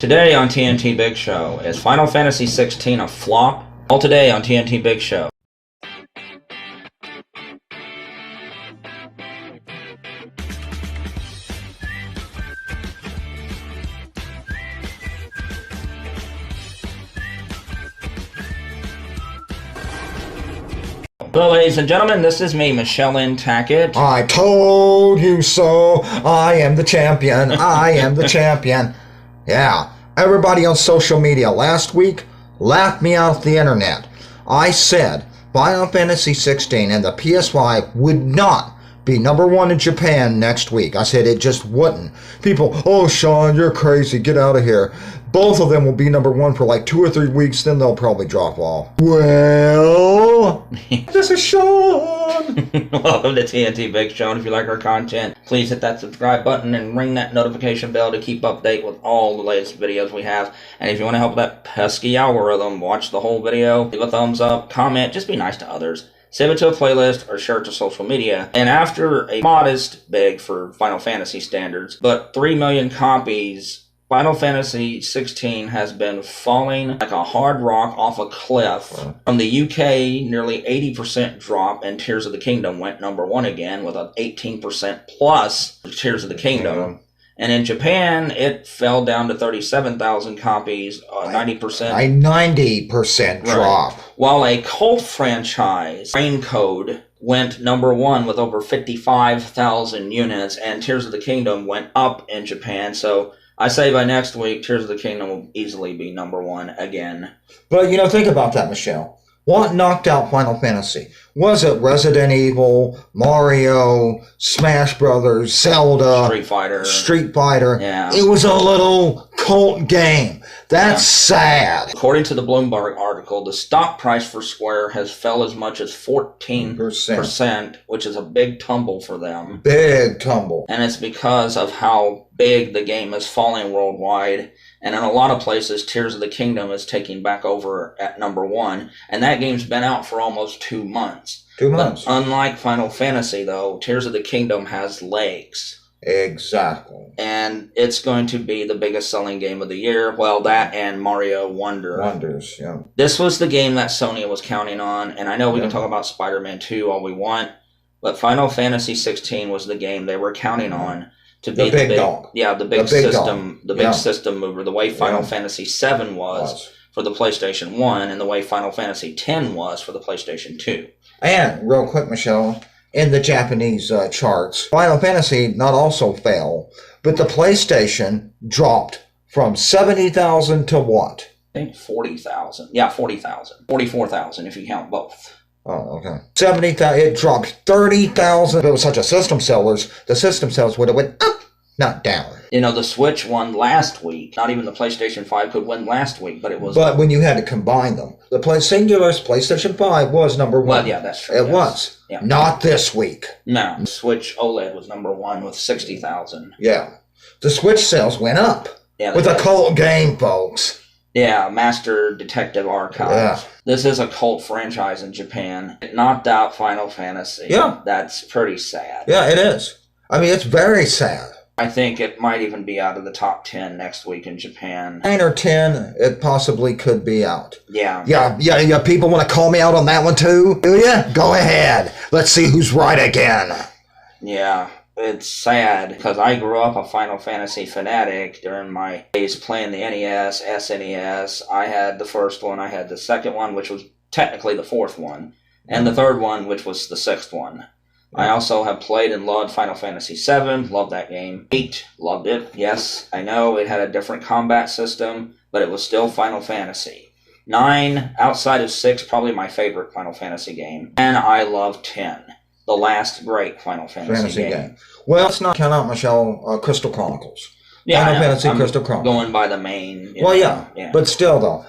Today on TNT Big Show, is Final Fantasy XVI a flop? All today on TNT Big Show. Hello ladies and gentlemen, this is me, Michelle Lynn Tackett. I told you so. I am the champion. I am the champion. Yeah, everybody on social media last week laughed me off the internet. I said Final Fantasy XVI and the PS5 would not be #1 in Japan next week. I said it just wouldn't. People, oh Shawn, you're crazy, get out of here. Both of them will be #1 for like 2 or 3 weeks, then they'll probably drop off. Well, this is Shawn. Welcome to TNT Big Show, and if you like our content, please hit that subscribe button and ring that notification bell to keep update with all the latest videos we have. And if you want to help that pesky algorithm, watch the whole video, leave a thumbs up, comment, just be nice to others. Save it to a playlist or share it to social media. And after a modest, big for Final Fantasy standards, but 3 million copies, Final Fantasy XVI has been falling like a hard rock off a cliff. From the UK, nearly 80% drop, and Tears of the Kingdom went #1 again with an 18% plus for Tears of the Kingdom. And in Japan, it fell down to 37,000 copies, 90%. A 90% drop. Right. While a cult franchise, Raincode, went #1 with over 55,000 units, and Tears of the Kingdom went up in Japan. So I say by next week, Tears of the Kingdom will easily be #1 again. But, you know, think about that, Michelle. What knocked out Final Fantasy? Was it Resident Evil, Mario, Smash Brothers, Zelda, Street Fighter? Yeah. It was a little cult game. That's sad. According to the Bloomberg article, the stock price for Square has fell as much as 14%, which is a big tumble for them. Big tumble. And it's because of how big the game is falling worldwide. And in a lot of places, Tears of the Kingdom is taking back over at #1. And that game's been out for almost 2 months. 2 months. But unlike Final Fantasy, though, Tears of the Kingdom has legs. Exactly. And it's going to be the biggest selling game of the year. Well, that and Mario Wonders, yeah. This was the game that Sony was counting on. And I know we can talk about Spider-Man 2 all we want. But Final Fantasy XVI was the game they were counting on. To be the big dog. Yeah, the big system, the big system mover, the way Final Fantasy VII was for the PlayStation 1 and the way Final Fantasy X was for the PlayStation 2. And, real quick, Michelle, in the Japanese charts, Final Fantasy not also fell, but the PlayStation dropped from 70,000 to what? I think 40,000. Yeah, 40,000. 44,000 if you count both. Oh, okay. 70,000, it dropped 30,000. If it was such a system sellers, the system sales would have went up, not down. You know, the Switch won last week. Not even the PlayStation 5 could win last week, but it was... But when you had to combine them, the singular PlayStation 5 was #1. Well, yeah, that's true. It was. Yeah. Not this week. No, the Switch OLED was #1 with 60,000. Yeah. The Switch sales went up. Yeah, with a cult game, folks. Yeah, Master Detective Archives. Yeah. This is a cult franchise in Japan. It knocked out Final Fantasy. Yeah. That's pretty sad. Yeah, it is. I mean, it's very sad. I think it might even be out of the top 10 next week in Japan. 9 or 10, it possibly could be out. Yeah. Yeah, people want to call me out on that one too? Do ya? Go ahead. Let's see who's right again. Yeah. It's sad because I grew up a Final Fantasy fanatic during my days playing the NES, SNES. I had the first one, I had the second one, which was technically the fourth one, and the third one, which was the sixth one. I also have played and loved Final Fantasy VII, loved that game. 8, loved it. Yes, I know it had a different combat system, but it was still Final Fantasy. 9, outside of 6, probably my favorite Final Fantasy game. And I love 10. The last great Final Fantasy game. Well, let's not count out, Michelle, Crystal Chronicles. Yeah, Final Fantasy Crystal Chronicles. Going by the main. Well, yeah, but still, though,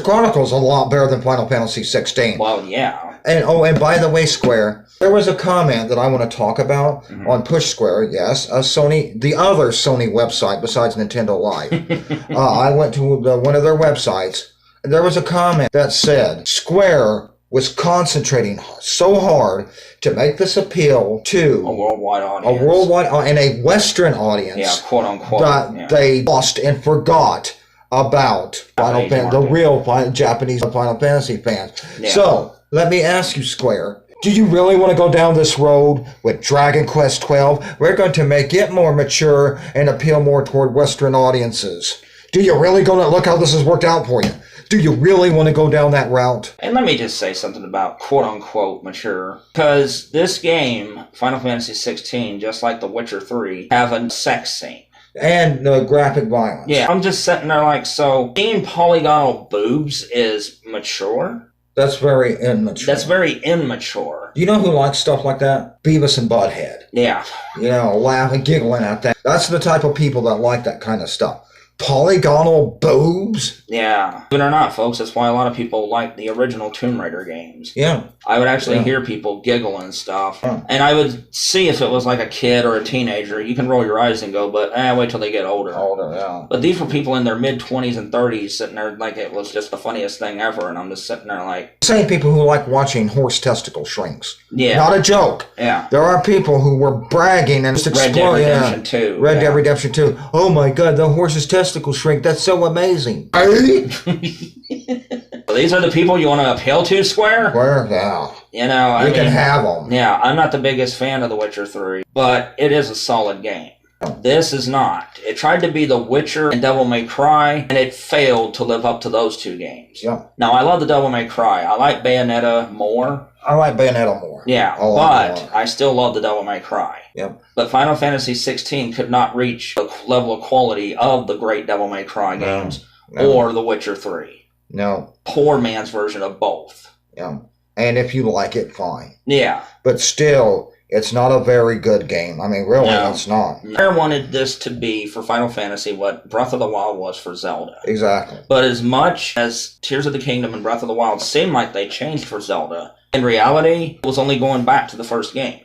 Chronicles is a lot better than Final Fantasy XVI. Well, yeah. And by the way, Square, there was a comment that I want to talk about on Push Square. Yes, the other Sony website besides Nintendo Live. I went to one of their websites, and there was a comment that said Square was concentrating so hard to make this appeal to a worldwide audience. A worldwide and a Western audience. Yeah, quote unquote. That they lost and forgot about the real Japanese Final Fantasy fans. Yeah. So, let me ask you, Square. Do you really want to go down this road with Dragon Quest XII? We're going to make it more mature and appeal more toward Western audiences. Do you really going to look how this has worked out for you? Do you really want to go down that route? And let me just say something about quote-unquote mature. Because this game, Final Fantasy 16, just like The Witcher 3, have a sex scene. And graphic violence. Yeah, I'm just sitting there like, so being polygonal boobs is mature? That's very immature. That's very immature. You know who likes stuff like that? Beavis and Butthead. Yeah. You know, laughing, giggling at that. That's the type of people that like that kind of stuff. Polygonal boobs? Yeah. Believe it or not, folks, that's why a lot of people like the original Tomb Raider games. Yeah. I would actually hear people giggle and stuff. Yeah. And I would see if it was like a kid or a teenager. You can roll your eyes and go, but wait till they get older. Older, yeah. But these were people in their mid-20s and 30s sitting there like it was just the funniest thing ever. And I'm just sitting there like... Same people who like watching horse testicle shrinks. Yeah. Not a joke. Yeah. There are people who were bragging and just exploring. Red Dead Redemption 2. Red Dead Redemption 2. Oh my god, the horse's testicles shrink. That's so amazing. These are the people you want to appeal to, Square? Square, yeah. You know, you can have them. Yeah, I'm not the biggest fan of The Witcher 3, but it is a solid game. This is not. It tried to be The Witcher and Devil May Cry, and it failed to live up to those two games. Yeah. Now, I love the Devil May Cry. I like Bayonetta more. I like Bayonetta more. Yeah, but I still love the Devil May Cry. Yep. But Final Fantasy 16 could not reach the level of quality of the great Devil May Cry games or The Witcher 3. No. Poor man's version of both. Yeah. And if you like it, fine. Yeah. But still, it's not a very good game. I mean, really, it's not. I wanted this to be, for Final Fantasy, what Breath of the Wild was for Zelda. Exactly. But as much as Tears of the Kingdom and Breath of the Wild seemed like they changed for Zelda, in reality, it was only going back to the first game.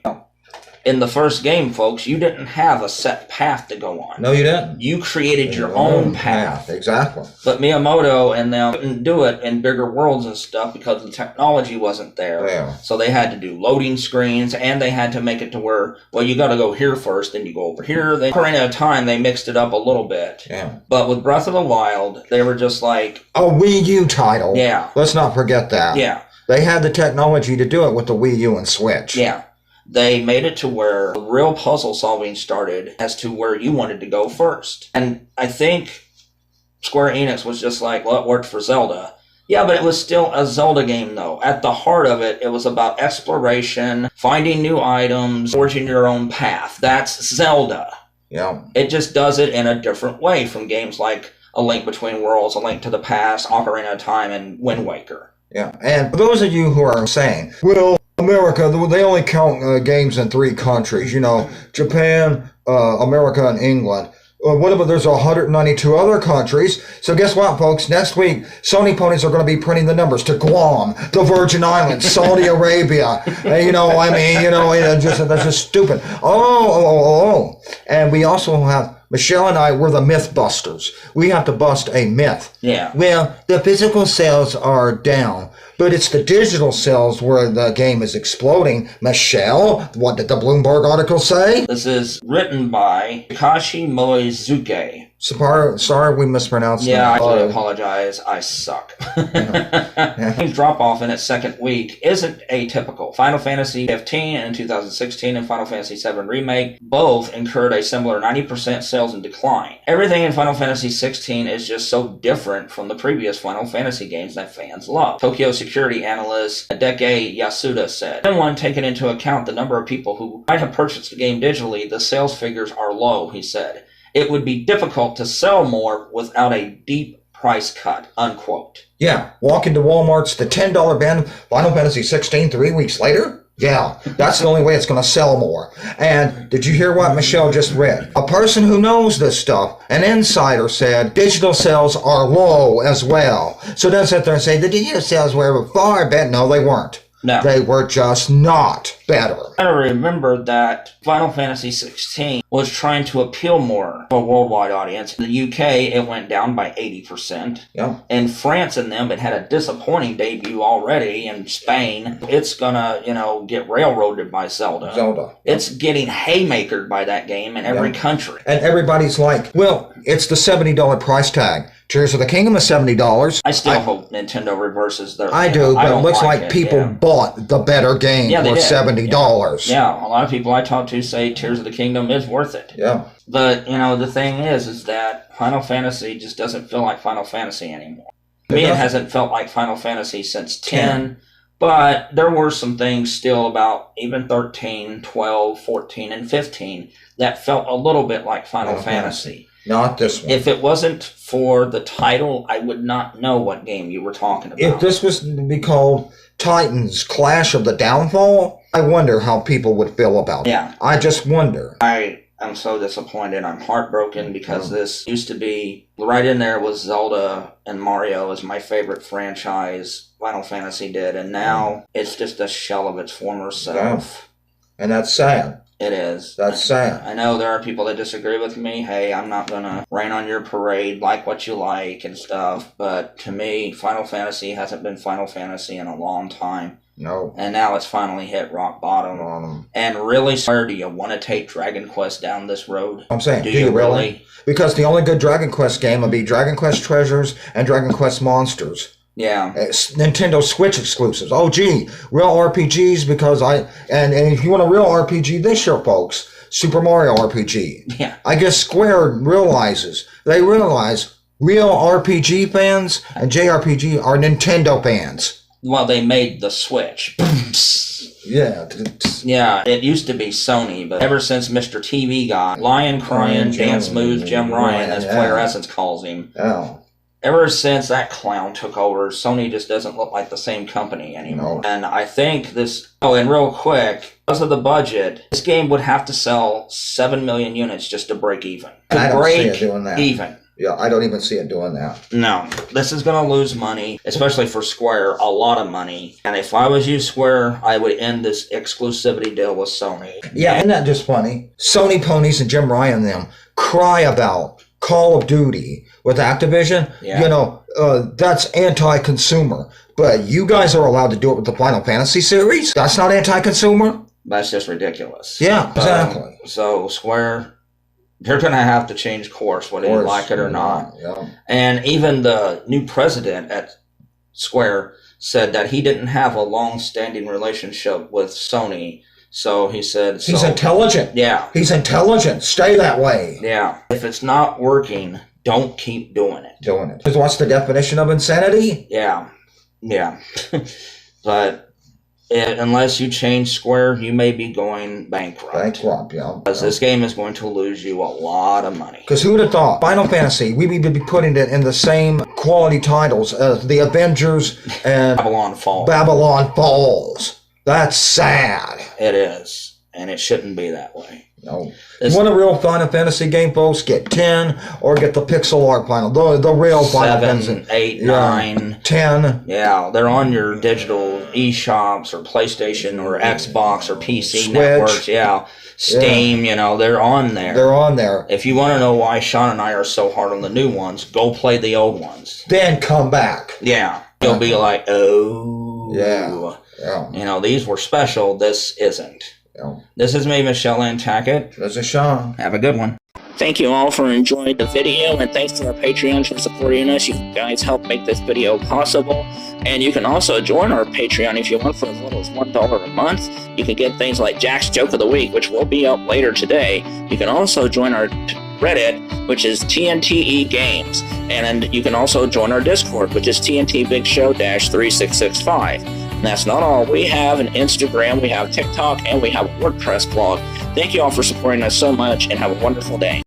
In the first game, folks, you didn't have a set path to go on. No, you didn't. You created your own path. Exactly. But Miyamoto and them couldn't do it in bigger worlds and stuff because the technology wasn't there. Yeah. So they had to do loading screens, and they had to make it to where, well, you got to go here first, then you go over here. Then, Ocarina of Time, they mixed it up a little bit. Yeah. But with Breath of the Wild, they were just like... A Wii U title. Yeah. Let's not forget that. Yeah. They had the technology to do it with the Wii U and Switch. Yeah. They made it to where the real puzzle solving started as to where you wanted to go first. And I think Square Enix was just like, well, it worked for Zelda. Yeah, but it was still a Zelda game, though. At the heart of it, it was about exploration, finding new items, forging your own path. That's Zelda. Yeah. It just does it in a different way from games like A Link Between Worlds, A Link to the Past, Ocarina of Time, and Wind Waker. Yeah, and for those of you who are saying, well, America, they only count games in 3 countries, you know, Japan, America, and England. What about there's 192 other countries? So guess what, folks? Next week, Sony ponies are going to be printing the numbers to Guam, the Virgin Islands, Saudi Arabia. You know, I mean, you know, that's just stupid. Oh. And we also have... Michelle and I, we're the myth busters. We have to bust a myth. Yeah. Well, the physical sales are down, but it's the digital sales where the game is exploding. Michelle, what did the Bloomberg article say? This is written by Takashi Moizuke. Sorry we mispronounced that. Yeah, I apologize. I suck. Drop off in its second week isn't atypical. Final Fantasy 15 in 2016 and Final Fantasy 7 Remake both incurred a similar 90% sales and decline. Everything in Final Fantasy 16 is just so different from the previous Final Fantasy games that fans love. Tokyo security analyst Hideki Yasuda said, "When taking into account the number of people who might have purchased the game digitally, the sales figures are low," he said. "It would be difficult to sell more without a deep price cut," unquote. Yeah, walk into Walmart's, the $10 bin, Final Fantasy 16 3 weeks later? Yeah, that's the only way it's going to sell more. And did you hear what Michelle just read? A person who knows this stuff, an insider, said digital sales are low as well. So don't sit there and say the digital sales were far better. No, they weren't. No. They were just not better. I remember that Final Fantasy 16 was trying to appeal more to a worldwide audience. In the UK, it went down by 80%. Yeah. In France and them, it had a disappointing debut already. In Spain, it's gonna, get railroaded by Zelda. It's getting haymakered by that game in every country. And everybody's like, well, it's the $70 price tag. Tears of the Kingdom is $70. I still hope Nintendo reverses their... I do, but it looks like people bought the better game for $70. Yeah, a lot of people I talk to say Tears of the Kingdom is worth it. Yeah. But, the thing is that Final Fantasy just doesn't feel like Final Fantasy anymore. To me, it hasn't felt like Final Fantasy since 10. But there were some things still about even 13, 12, 14, and 15 that felt a little bit like Final Fantasy. Not this one. If it wasn't for the title, I would not know what game you were talking about. If this was to be called Titans Clash of the Downfall, I wonder how people would feel about it. Yeah. I just wonder. I'm so disappointed. I'm heartbroken because this used to be, right in there was Zelda and Mario as my favorite franchise Final Fantasy did, and now it's just a shell of its former self. Yeah. And that's sad. It is. That's sad. I know there are people that disagree with me. Hey, I'm not going to rain on your parade, like what you like and stuff, but to me, Final Fantasy hasn't been Final Fantasy in a long time. No. And now it's finally hit rock bottom. And really, sir, do you want to take Dragon Quest down this road? I'm saying, do you really? Because the only good Dragon Quest game would be Dragon Quest Treasures and Dragon Quest Monsters. Yeah. Nintendo Switch exclusives. Oh, gee. Real RPGs because and if you want a real RPG this year, folks, Super Mario RPG. Yeah. I guess Square realize real RPG fans and JRPG are Nintendo fans. Well, they made the Switch. Yeah. Yeah, it used to be Sony, but ever since Mr. TV got Lion Crying, Dance Moves, Jim Ryan, as Player Essence calls him. Oh. Ever since that clown took over, Sony just doesn't look like the same company anymore. No. And I think this... Oh, and real quick, because of the budget, this game would have to sell 7 million units just to break even. I don't see it doing that. Even. Yeah, I don't even see it doing that. No. This is going to lose money, especially for Square, a lot of money. And if I was you, Square, I would end this exclusivity deal with Sony. Yeah, isn't that just funny? Sony ponies and Jim Ryan and them cry about Call of Duty with Activision. Yeah. That's anti-consumer. But you guys are allowed to do it with the Final Fantasy series? That's not anti-consumer? That's just ridiculous. Yeah, exactly. So Square... They're going to have to change course, whether you like it or not. Yeah. And even the new president at Square said that he didn't have a long-standing relationship with Sony. So he said... He's intelligent. Yeah. He's intelligent. Stay that way. Yeah. If it's not working, don't keep doing it. Because what's the definition of insanity? Yeah. Yeah. But... unless you change Square, you may be going bankrupt. Yeah. Because this game is going to lose you a lot of money. Because who would have thought Final Fantasy, we would be putting it in the same quality titles as the Avengers and Babylon Falls. Babylon Falls. That's sad. It is. And it shouldn't be that way. No. You want a real Final Fantasy game, folks? Get 10 or get the pixel art Final. The real Final Fantasy. 7, 8, 9. 10. Yeah, they're on your digital eShops or PlayStation or Xbox or PC Switch. networks. Yeah. Steam, they're on there. They're on there. If you want to know why Shawn and I are so hard on the new ones, go play the old ones. Then come back. Yeah. You'll be like, oh. Yeah. These were special. This isn't. Yeah. This is me, Michelle and Tackett. This is Shawn. Have a good one. Thank you all for enjoying the video, and thanks to our Patreons for supporting us. You guys help make this video possible. And you can also join our Patreon if you want for as little as $1 a month. You can get things like Jack's Joke of the Week, which will be up later today. You can also join our Reddit, which is TNTEgames. And you can also join our Discord, which is TNTBigShow-3665. And that's not all. We have an Instagram, we have TikTok, and we have a WordPress blog. Thank you all for supporting us so much, and have a wonderful day.